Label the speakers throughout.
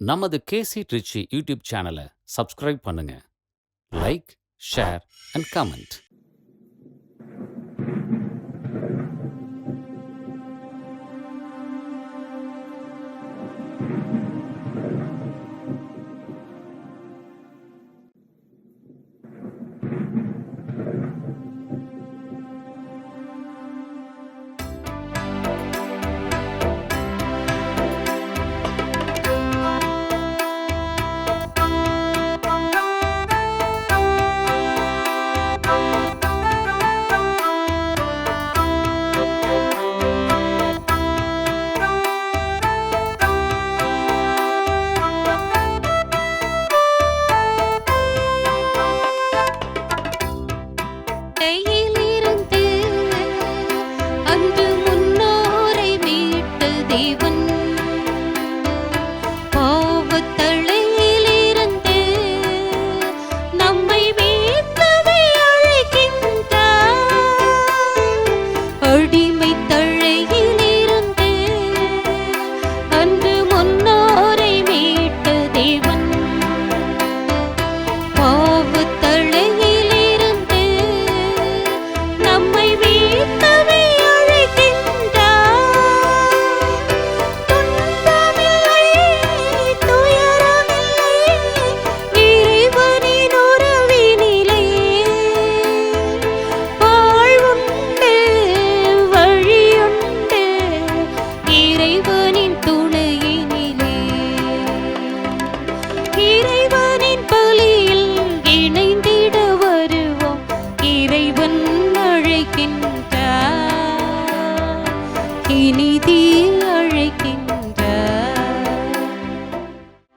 Speaker 1: நமது கேசி ட்ரிச்சி யூடியூப் சேனலை சப்ஸ்கிரைப் பண்ணுங்க. Like, share and comment.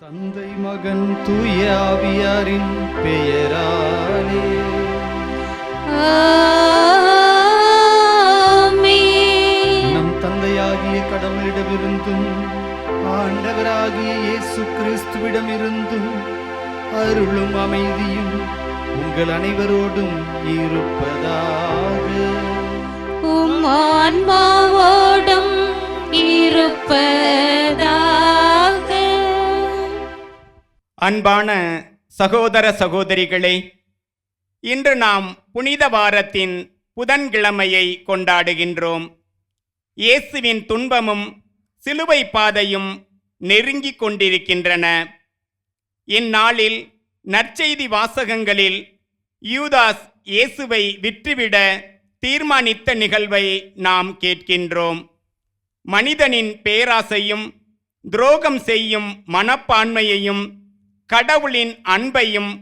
Speaker 2: தந்தை மகன் தூய ஆவியாரின் பெயராலே நம் தந்தையாகிய கடவுளிடமிருந்தும் ஆண்டவராகிய இயேசு கிறிஸ்துவிடமிருந்தும் அருளும் அமைதியும் உங்கள் அனைவரோடும் இருப்பதாக.
Speaker 3: உம் ஆன்மாவோடும் இருப்பதாக.
Speaker 4: அன்பான சகோதர சகோதரிகளே, இன்று நாம் புனித வாரத்தின் புதன்கிழமையை கொண்டாடுகின்றோம். இயேசுவின் துன்பமும் சிலுவை பாதையும் நெருங்கிக் கொண்டிருக்கின்றன. இந்நாளில் நற்செய்தி வாசகங்களில் யூதாஸ் இயேசுவை விற்றுவிட தீர்மானித்த நிகழ்வை நாம் கேட்கின்றோம். மனிதனின் பேராசையும் துரோகம் செய்யும் மனப்பான்மையையும் கடவுளின் அன்பையும்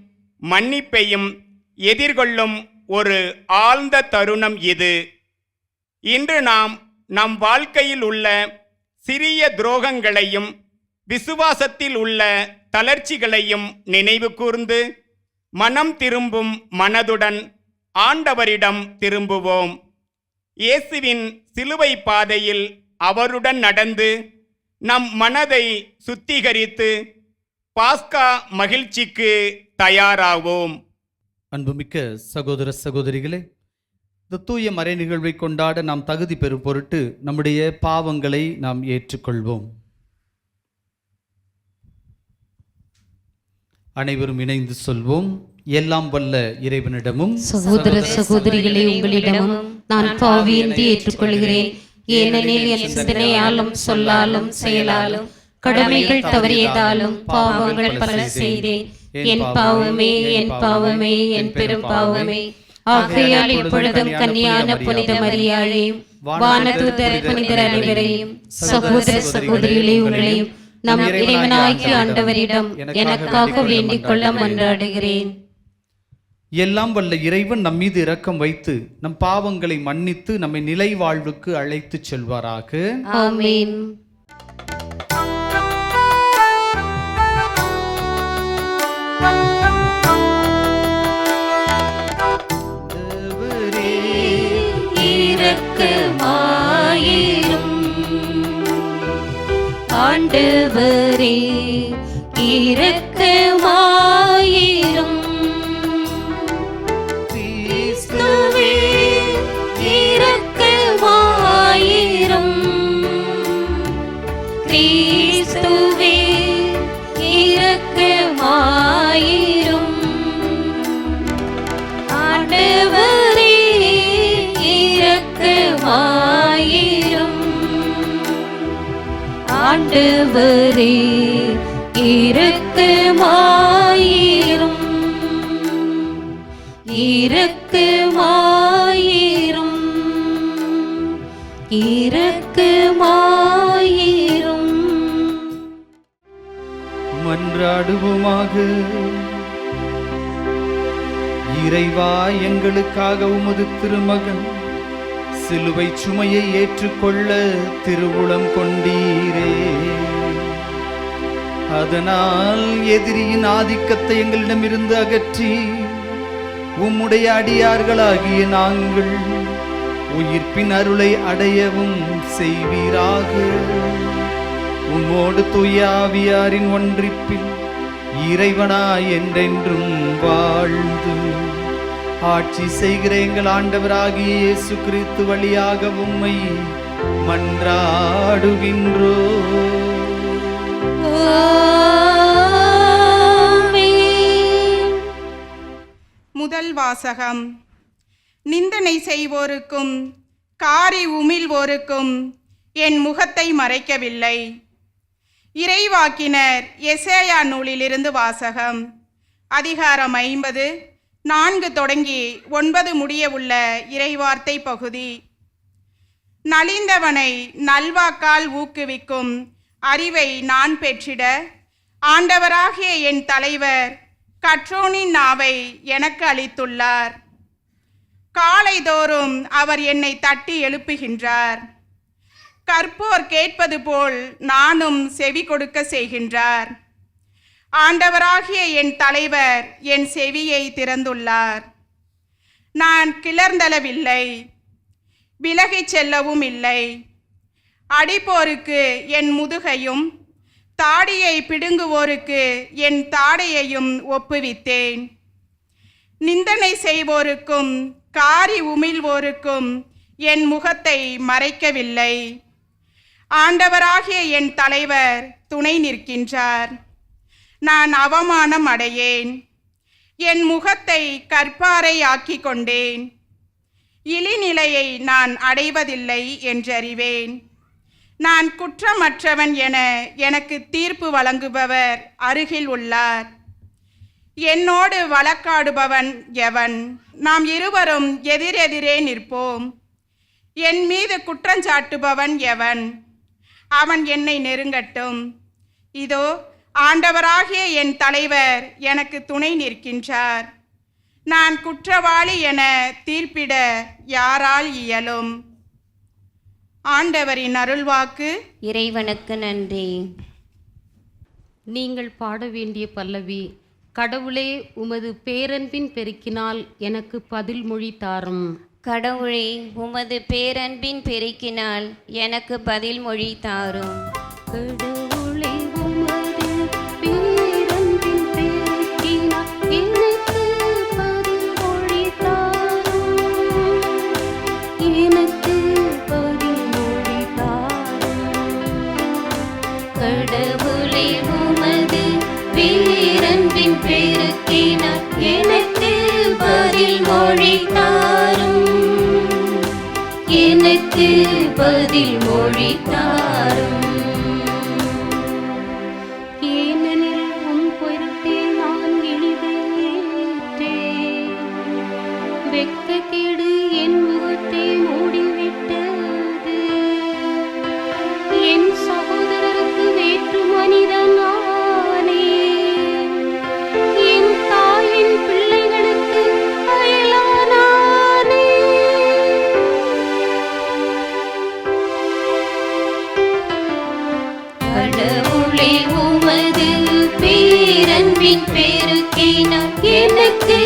Speaker 4: மன்னிப்பையும் எதிர்கொள்ளும் ஒரு ஆழ்ந்த தருணம் இது. இன்று நாம் நம் வாழ்க்கையில் உள்ள சிறிய துரோகங்களையும் விசுவாசத்தில் உள்ள தளர்ச்சிகளையும் நினைவு கூர்ந்து மனம் திரும்பும் மனதுடன் ஆண்டவரிடம் திரும்புவோம். இயேசுவின் சிலுவை பாதையில் அவருடன் நடந்து நம் மனதை சுத்திகரித்து பாஸ்கா மகிழ்ச்சிக்கு தயாராவோம்.
Speaker 2: அன்புமிக்க சகோதர சகோதரிகளே, இந்த தூய மறை நிகழ்வை கொண்டாட நாம் தகுதி பெறும் பொருட்டு நம்முடைய பாவங்களை நாம் ஏற்றுக்கொள்வோம். அனைவரும் இணைந்து சொல்வோம். எல்லாம் வல்ல இறைவனிடமும்
Speaker 3: சகோதர சகோதரிகளே, உங்களிடமும் நான் பாவி என்று ஏற்றுக்கொள்கிறேன். ஏனெனில் என் சிந்தனையாலும் சொல்லாலும் செயலாலும் கடமைகள் தவறியதாலும் பாவங்கள் பல செய்தேன். என் பாவமே, என் பாவமே, என் பெரும் பாவமே. ஆகையால் இப்பொழுதும் கன்னியான புனித மரியாளையும் வானதூதர் புனிதர் அனைவரையும் சகோதர சகோதரிகளே உங்களையும் நம் இறைவனாகிய ஆண்டவரிடம் எனக்காக வேண்டிக் கொள்ள மன்றாடுகிறேன்.
Speaker 2: எல்லாம் வல்ல இறைவன் நம் மீது இரக்கம் வைத்து நம் பாவங்களை மன்னித்து நம்மை நிலை வாழ்வுக்கு அழைத்து செல்வாராக.
Speaker 3: ஆமென். ஆண்டவரே இரக்கமாயிரும். கிறிஸ்துவே இரக்கமாயிரும். கிறிஸ்துவே ஆண்டவரே இரக்கமாயிரும் இரக்கமாயிரும் இரக்கமாயிரும்.
Speaker 2: மன்றாடுவோமாக. இறைவா, எங்களுக்காக உமது திருமகன் சிலுவை சுமையை ஏற்றுக்கொள்ள திருவுளம் கொண்டீரே. அதனால் எதிரியின் ஆதிக்கத்தை எங்களிடமிருந்து அகற்றி உம்முடைய அடியார்களாகிய நாங்கள் உயிர்ப்பின் அருளை அடையவும் செய்வீராக. உம்மோடு தூய ஆவியாரின் ஒன்றிப்பில் இறைவனாய் என்றென்றும் வாழ்ந்து ஆட்சி செய்கிற எங்கள் ஆண்டவராகிய இயேசு கிறிஸ்து வழியாக உம்மை மன்றாடுகின்றோ.
Speaker 5: முதல் வாசகம். நிந்தனை செய்வோருக்கும் காரி உமிழ்வோருக்கும் என் முகத்தை மறைக்கவில்லை. இறைவாக்கினர் எசேயா நூலிலிருந்து வாசகம். அதிகாரம் 50, 4 தொடங்கி 9 முடிய உள்ள இறைவார்த்தை பகுதி. நலிந்தவனை நல்வாக்கால் ஊக்குவிக்கும் அறிவை நான் பெற்றிட ஆண்டவராகிய என் தலைவர் கற்றோனின் நாவை எனக்கு அளித்துள்ளார். காலைதோறும் அவர் என்னை தட்டி எழுப்புகின்றார். கற்போர் கேட்பது போல் நானும் செவி கொடுக்க செய்கின்றார். ஆண்டவராகிய என் தலைவர் என் செவியை திறந்துள்ளார். நான் கிளர்ந்தளவில்லை, விலகிச் செல்லவும் இல்லை. அடிப்போருக்கு என் முதுகையும் தாடியை பிடுங்குவோருக்கு என் தாடையையும் ஒப்புவித்தேன். நிந்தனை செய்வோருக்கும் காரி உமிழ்வோருக்கும் என் முகத்தை மறைக்கவில்லை. ஆண்டவராகிய என் தலைவர் துணை நிற்கின்றார். நான் அவமானம் அடையேன். என் முகத்தை கற்பாறை ஆக்கி கொண்டேன். இழிநிலையை நான் அடைவதில்லை என்றறிவேன். நான் குற்றமற்றவன் என எனக்கு தீர்ப்பு வழங்குபவர் அருகில் உள்ளார். என்னோடு வழக்காடுபவன் எவன்? நாம் இருவரும் எதிரெதிரே நிற்போம். என் மீது குற்றஞ்சாட்டுபவன் எவன்? அவன் என்னை நெருங்கட்டும். இதோ ஆண்டவராகிய என் தலைவர் எனக்கு துணை நிற்கின்றார். நான் குற்றவாளி என தீர்ப்பிட யாரால் இயலும்? ஆண்டவரின் அருள்வாக்கு.
Speaker 3: இறைவனுக்கு நன்றி.
Speaker 6: நீங்கள் பாட வேண்டிய பல்லவி. கடவுளே, உமது பேரன்பின் பெருக்கினால் எனக்கு பதில் மொழி தாரும்.
Speaker 3: கடவுளே, உமது பேரன்பின் பெருக்கினால் எனக்கு பதில் மொழி தாரும். கடவுளே, உமது பேரன்பின் பெருக்கினால் எனக்கு பதில் மொழி தாரும். எனக்கு பதில் மொழி தாரும். கடவுளே, உமது பேரன்பின் பெருக்கினால் எனக்கு பதில் மொழி தாரும். எனக்கு பதில் மொழி தாரும். ஏனெனில் உன் பொருட்டே நான் இழிவேற்றேன். வெட்கக்கேடு என் முகத்தை மூடிவிட்டது. என் சகோதரருக்கு வேற்று மனிதனானே. என் தாயின் பிள்ளைகளுக்கு அயலானானே. கடவுளே, உமது பேரன்பின் பெருக்கினால் எனக்கு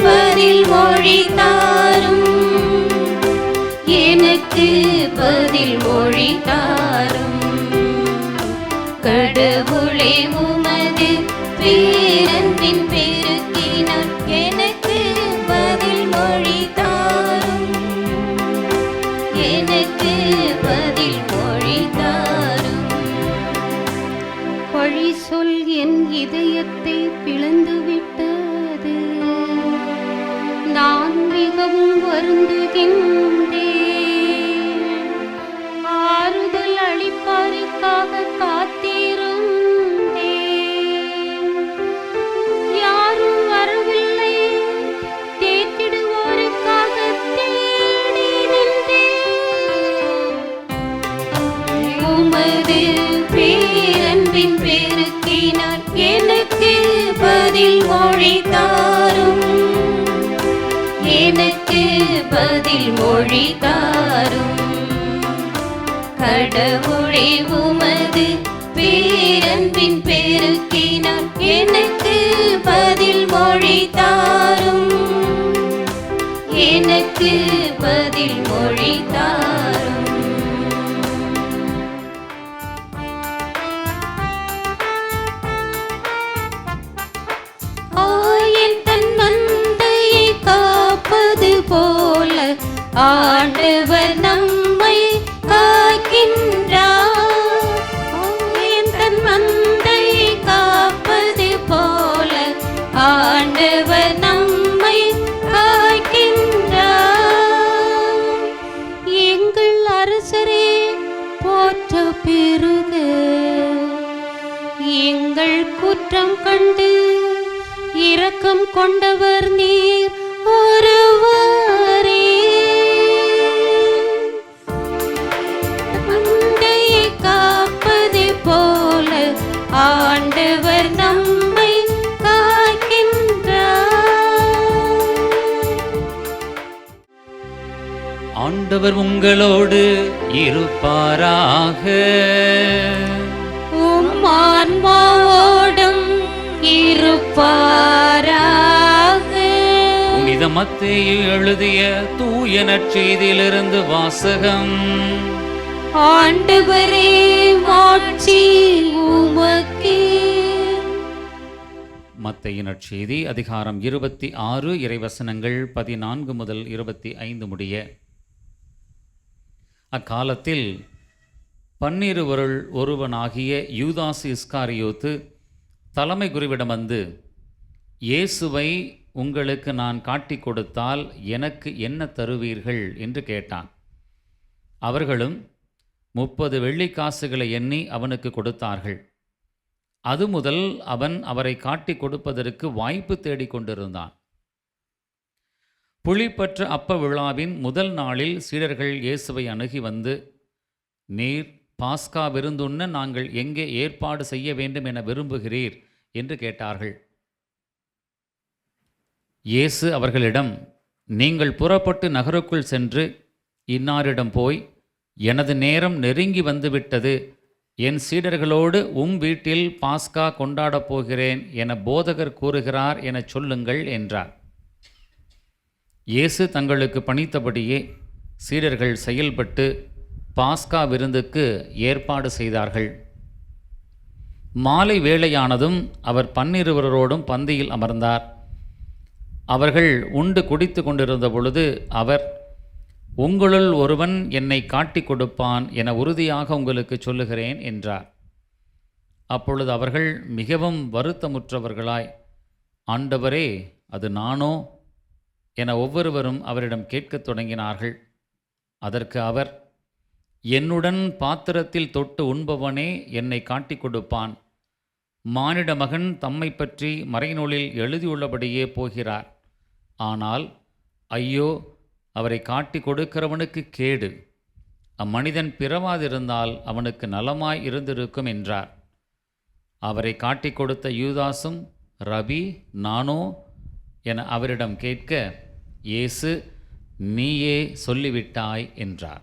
Speaker 3: பதில் மொழி தாரும். எனக்கு பதில் மொழி தாரும். கடவுளே, உமது பேரன்பின் பெருக்கினால் எனக்கு பதில் மொழி தாரும். எனக்கு பதில் மொழி தாரும். பழி சொல் என் இதயத்தை பிளந்து விட்டது. நான் மிகவும் வருந்துகின்றேன். ஆறுதல் அளிப்பாருக்காக உமது பேரன்பின் பெருக்கினால் எனக்கு பதில் மொழி தாரும், எனக்கு பதில் மொழி தாரும். கடவுளே உமது பேரன்பின் பெருக்கினால் எனக்கு பதில் மொழி தாரும், எனக்கு பதில் மொழி தாரும். ஆயன் தன் மந்தையை காப்பது போல ஆண்டவர் நம்மை காக்கின்றார். ஆயன் தன் மந்தையை காப்பது போல ஆண்டவர் நம்மை காக்கின்றார். எங்கள் அரசரே போற்ற பெருக, எங்கள் குற்றம் கண்டு இரக்கம் கொண்டவர் நீர் ஒருவரே. மந்தையை காப்பது போல ஆண்டவர் நம்மை காக்கின்றார்.
Speaker 1: ஆண்டவர் உங்களோடு இருப்பாராக.
Speaker 3: உம் ஆன்மாவோடும் இருப்பாராக.
Speaker 1: புனித மத்தேயு எழுதிய தூய நற்செய்தியிலிருந்து வாசகம்.
Speaker 3: ஆண்டவரே மாட்சி உமக்கே.
Speaker 1: மத்தேயு நற்செய்தி அதிகாரம் 26 இறைவசனங்கள் 14 முதல் 25 முடிய. அக்காலத்தில் 12 ஒருவனாகிய யூதாசு இஸ்காரியோத்து தலைமை குருவிடம் வந்து, இயேசுவை உங்களுக்கு நான் காட்டிக் கொடுத்தால் எனக்கு என்ன தருவீர்கள் என்று கேட்டான். அவர்களும் 30 வெள்ளிக்காசுகளை எண்ணி அவனுக்கு கொடுத்தார்கள். அது முதல் அவன் அவரை காட்டிக் கொடுப்பதற்கு வாய்ப்பு தேடிக் கொண்டிருந்தான். புளிப்பற்ற அப்ப விழாவின் முதல் நாளில் சீடர்கள் இயேசுவை அணுகி வந்து, நீர் பாஸ்கா விருந்துண்ண நாங்கள் எங்கே ஏற்பாடு செய்ய வேண்டும் என விரும்புகிறீர் என்று கேட்டார்கள். இயேசு அவர்களிடம், நீங்கள் புறப்பட்டு நகருக்குள் சென்று இன்னாரிடம் போய், எனது நேரம் நெருங்கி வந்துவிட்டது, என் சீடர்களோடு வீட்டில் பாஸ்கா கொண்டாடப் போகிறேன் என போதகர் கூறுகிறார் எனச் சொல்லுங்கள் என்றார். இயேசு தங்களுக்கு பணித்தபடியே சீடர்கள் செயல்பட்டு பாஸ்கா விருந்துக்கு ஏற்பாடு செய்தார்கள். மாலை வேளையானதும் அவர் 12 பந்தியில் அமர்ந்தார். அவர்கள் உண்டு குடித்து கொண்டிருந்த பொழுது அவர், உங்களுள் ஒருவன் என்னை காட்டிக் கொடுப்பான் என உறுதியாக உங்களுக்கு சொல்லுகிறேன் என்றார். அப்பொழுது அவர்கள் மிகவும் வருத்தமுற்றவர்களாய், ஆண்டவரே, அது நானோ என ஒவ்வொருவரும் அவரிடம் கேட்கத் தொடங்கினார்கள். அதற்கு அவர், என்னுடன் பாத்திரத்தில் தொட்டு உண்பவனே என்னை காட்டிக் கொடுப்பான். மானிட மகன் தம்மை பற்றி மறைநூலில் எழுதியுள்ளபடியே போகிறார். ஆனால் ஐயோ, அவரை காட்டிக் கொடுக்கிறவனுக்கு கேடு. அம்மனிதன் பிறவாதிருந்தால் அவனுக்கு நலமாய் இருந்திருக்கும் என்றார். அவரை காட்டிக் கொடுத்த யூதாசும், ரபி, நானோ என அவரிடம் கேட்க, இயேசு, நீயே சொல்லிவிட்டாய் என்றார்.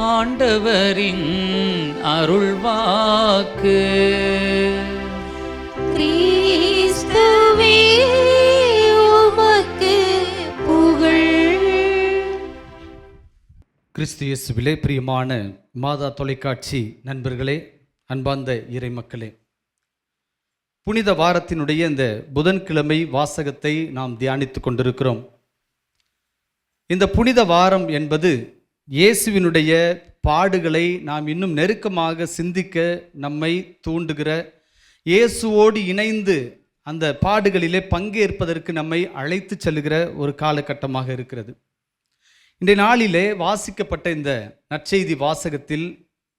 Speaker 1: ஆண்டவரின் அருள்வாக்கு.
Speaker 3: கிறிஸ்துவே உமக்கு புகழ்.
Speaker 2: கிறிஸ்து இயேசுவிலே பிரியமான மாதா தொலைக்காட்சி நண்பர்களே, அன்பார்ந்த இறைமக்களே, புனித வாரத்தினுடைய இந்த புதன்கிழமை வாசகத்தை நாம் தியானித்து கொண்டிருக்கிறோம். இந்த புனித வாரம் என்பது இயேசுவினுடைய பாடுகளை நாம் இன்னும் நெருக்கமாக சிந்திக்க நம்மை தூண்டுகிற, இயேசுவோடு இணைந்து அந்த பாடுகளிலே பங்கேற்பதற்கு நம்மை அழைத்து செல்லுகிற ஒரு காலகட்டமாக இருக்கிறது. இன்றைய நாளிலே வாசிக்கப்பட்ட இந்த நற்செய்தி வாசகத்தில்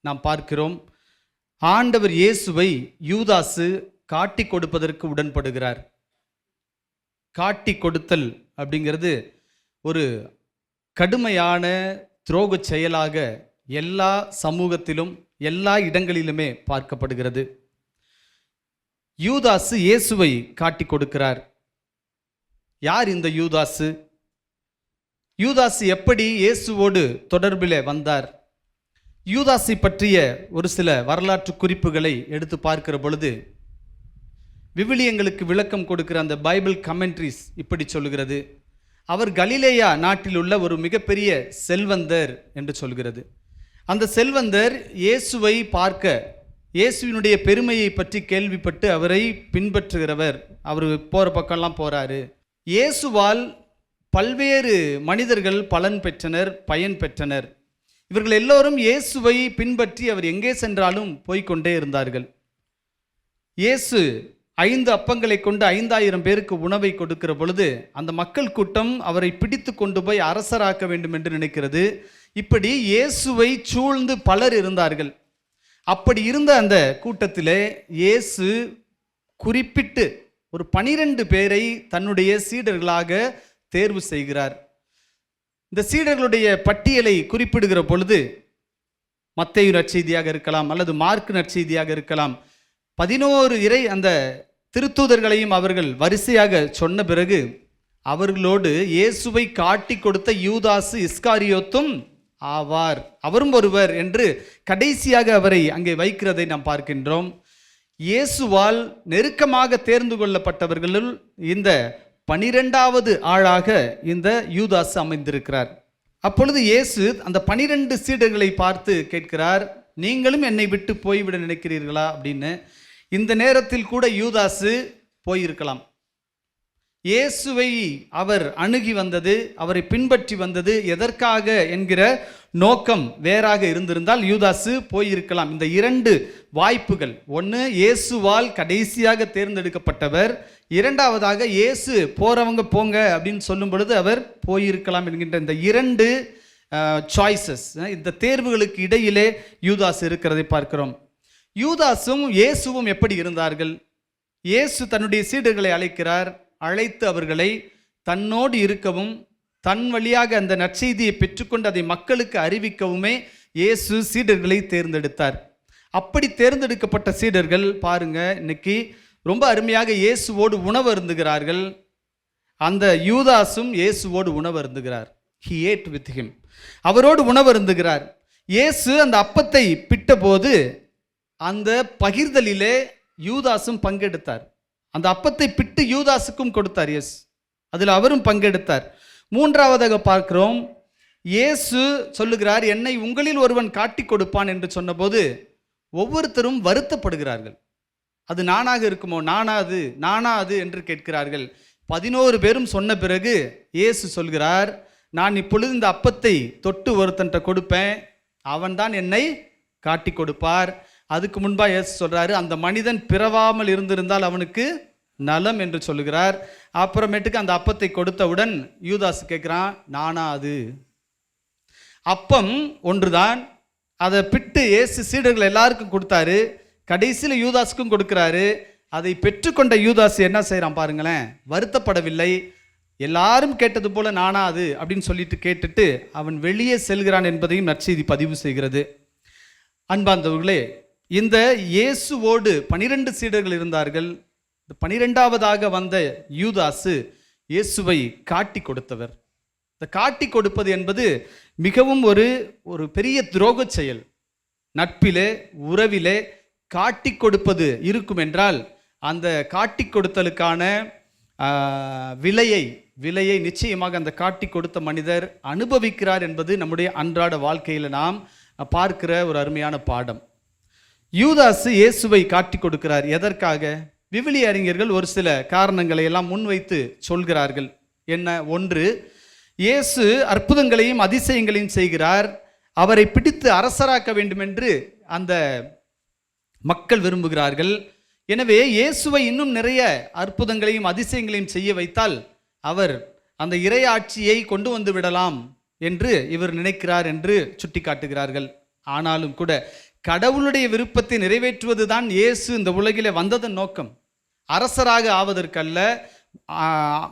Speaker 2: நாம் பார்க்கிறோம், ஆண்டவர் இயேசுவை யூதாசு காட்டி கொடுப்பதற்கு உடன்படுகிறார். காட்டி கொடுத்தல் அப்படிங்கிறது ஒரு கடுமையான துரோக செயலாக எல்லா சமூகத்திலும் எல்லா இடங்களிலுமே பார்க்கப்படுகிறது. யூதாசு இயேசுவை காட்டி கொடுக்கிறார். யார் இந்த யூதாசு? யூதாசு எப்படி இயேசுவோடு தொடர்பில் வந்தார்? யூதாசை பற்றிய ஒரு சில வரலாற்று குறிப்புகளை எடுத்து பார்க்கிற பொழுது விவிலியங்களுக்கு விளக்கம் கொடுக்கிற அந்த பைபிள் கமெண்ட்ரிஸ் இப்படி சொல்லுகிறது. அவர் கலிலேயா நாட்டில் உள்ள ஒரு மிகப்பெரிய செல்வந்தர் என்று சொல்கிறது. அந்த செல்வந்தர் இயேசுவை பார்க்க, இயேசுவினுடைய பெருமையை பற்றி கேள்விப்பட்டு அவரை பின்பற்றுகிறவர். அவர் போகிற பக்கம்லாம் போகிறாரு. இயேசுவால் பல்வேறு மனிதர்கள் பலன் பெற்றனர், பயன் பெற்றனர். இவர்கள் எல்லோரும் இயேசுவை பின்பற்றி அவர் எங்கே சென்றாலும் போய்கொண்டே இருந்தார்கள். இயேசு 5 அப்பங்களை கொண்டு 5000 பேருக்கு உணவை கொடுக்கிற பொழுது அந்த மக்கள் கூட்டம் அவரை பிடித்து கொண்டு போய் அரசராக்க வேண்டும் என்று நினைக்கிறது. இப்படி இயேசுவை சூழ்ந்து பலர் இருந்தார்கள். அப்படி இருந்த அந்த கூட்டத்திலே இயேசு குறிப்பிட்டு ஒரு 12 பேரை தன்னுடைய சீடர்களாக தேர்வு செய்கிறார். இந்த சீடர்களுடைய பட்டியலை குறிப்பிடுகிற பொழுது மத்தேயு நற்செய்தியாக இருக்கலாம் அல்லது மார்க் நற்செய்தியாக இருக்கலாம், 11 அந்த திருத்தூதர்களையும் அவர்கள் வரிசையாக சொன்ன பிறகு அவர்களோடு இயேசுவை காட்டி கொடுத்த யூதாசு இஸ்காரியோத்தும் ஆவார், அவரும் ஒருவர் என்று கடைசியாக அவரை அங்கே வைக்கிறதை நாம் பார்க்கின்றோம். இயேசுவால் நெருக்கமாக தேர்ந்து கொள்ளப்பட்டவர்களுள் இந்த 12வது ஆளாக இந்த யூதாசு அமைந்திருக்கிறார். அப்பொழுது இயேசு அந்த 12 சீடர்களை பார்த்து கேட்கிறார், நீங்களும் என்னை விட்டு போய்விட நினைக்கிறீர்களா அப்படின்னு. இந்த நேரத்தில் கூட யூதாசு போயிருக்கலாம். இயேசுவை அவர் அணுகி வந்தது, அவரை பின்பற்றி வந்தது எதற்காக என்கிற நோக்கம் வேறாக இருந்திருந்தால் யூதாசு போயிருக்கலாம். இந்த 2 வாய்ப்புகள், ஒன்று இயேசுவால் கடைசியாக தேர்ந்தெடுக்கப்பட்டவர், இரண்டாவதாக இயேசு போறவங்க போங்க அப்படின்னு சொல்லும் பொழுது அவர் போயிருக்கலாம் என்கின்ற இந்த 2 சாய்ஸஸ், இந்த தேர்வுகளுக்கு இடையிலே யூதாசு இருக்கிறதை பார்க்கிறோம். யூதாசும் இயேசுவும் எப்படி இருந்தார்கள்? இயேசு தன்னுடைய சீடர்களை அழைக்கிறார். அழைத்து அவர்களை தன்னோடு இருக்கவும் தன் வழியாக அந்த நற்செய்தியை பெற்றுக்கொண்டு அதை மக்களுக்கு அறிவிக்கவுமே இயேசு சீடர்களை தேர்ந்தெடுத்தார். அப்படி தேர்ந்தெடுக்கப்பட்ட சீடர்கள் பாருங்க, இன்னைக்கு ரொம்ப அருமையாக இயேசுவோடு உணவு அருந்துகிறார்கள். அந்த யூதாசும் இயேசுவோடு உணவு அருந்துகிறார். He ate with him. அவரோடு உணவு அருந்துகிறார். இயேசு அந்த அப்பத்தை பிட்ட போது அந்த பகிர்தலிலே யூதாசும் பங்கெடுத்தார். அந்த அப்பத்தை பிட்டு யூதாசுக்கும் கொடுத்தார் இயேசு, அதில் அவரும் பங்கெடுத்தார். மூன்றாவதாக பார்க்கிறோம், இயேசு சொல்லுகிறார், என்னை உங்களில் ஒருவன் காட்டி கொடுப்பான் என்று சொன்னபோது ஒவ்வொருத்தரும் வருத்தப்படுகிறார்கள். அது நானாக இருக்குமோ, நானா அது என்று கேட்கிறார்கள். 11 பேரும் சொன்ன பிறகு இயேசு சொல்கிறார், நான் இப்பொழுது இந்த அப்பத்தை தொட்டு ஒருத்தன்ட்ட கொடுப்பேன், அவன்தான் என்னை காட்டி கொடுப்பார். அதுக்கு முன்பாக இயேசு சொல்றாரு, அந்த மனிதன் பிறவாமல் இருந்திருந்தால் அவனுக்கு நலம் என்று சொல்லுகிறார். அப்புறமேட்டுக்கு அந்த அப்பத்தை கொடுத்தவுடன் யூதாசு கேட்கிறான், நானா அது? அப்பம் ஒன்றுதான், அதை பிட்டு இயேசு சீடர்கள் எல்லாருக்கும் கொடுத்தாரு, கடைசியில் யூதாஸுக்கும் கொடுக்கிறாரு. அதை பெற்றுக்கொண்ட யூதாசு என்ன செய்கிறான் பாருங்களேன், வருத்தப்படவில்லை. எல்லாரும் கேட்டது போல நானா அது அப்படின்னு சொல்லிட்டு கேட்டுட்டு அவன் வெளியே செல்கிறான் என்பதையும் நற்செய்தி பதிவு செய்கிறது. அன்பார்ந்தவர்களே, இந்த இயேசுவோடு 12 சீடர்கள் இருந்தார்கள். 12வதாக வந்த யூதாசு இயேசுவை காட்டி கொடுத்தவர். இந்த காட்டி கொடுப்பது என்பது மிகவும் ஒரு பெரிய துரோக செயல். நட்பிலே உறவிலே காட்டி கொடுப்பது இருக்கும் என்றால் அந்த காட்டி கொடுத்தலுக்கான விலையை நிச்சயமாக அந்த காட்டி கொடுத்த மனிதர் அனுபவிக்கிறார் என்பது நம்முடைய அன்றாட வாழ்க்கையில் நாம் பார்க்கிற ஒரு அருமையான பாடம். யூதாசு இயேசுவை காட்டி கொடுக்கிறார். எதற்காக? விவிலிய அறிஞர்கள் ஒரு சில காரணங்களை எல்லாம் முன்வைத்து சொல்கிறார்கள். என்ன? ஒன்று, இயேசு அற்புதங்களையும் அதிசயங்களையும் செய்கிறார். அவரை பிடித்து அரசராக்க வேண்டும் என்று அந்த மக்கள் விரும்புகிறார்கள். எனவே இயேசுவை இன்னும் நிறைய அற்புதங்களையும் அதிசயங்களையும் செய்ய வைத்தால் அவர் அந்த இறையாட்சியை கொண்டு வந்து விடலாம் என்று இவர் நினைக்கிறார் என்று சுட்டி காட்டுகிறார்கள். ஆனாலும் கூட கடவுளுடைய விருப்பத்தை நிறைவேற்றுவதுதான் இயேசு இந்த உலகிலே வந்ததன் நோக்கம். அரசராக ஆவதற்கல்ல,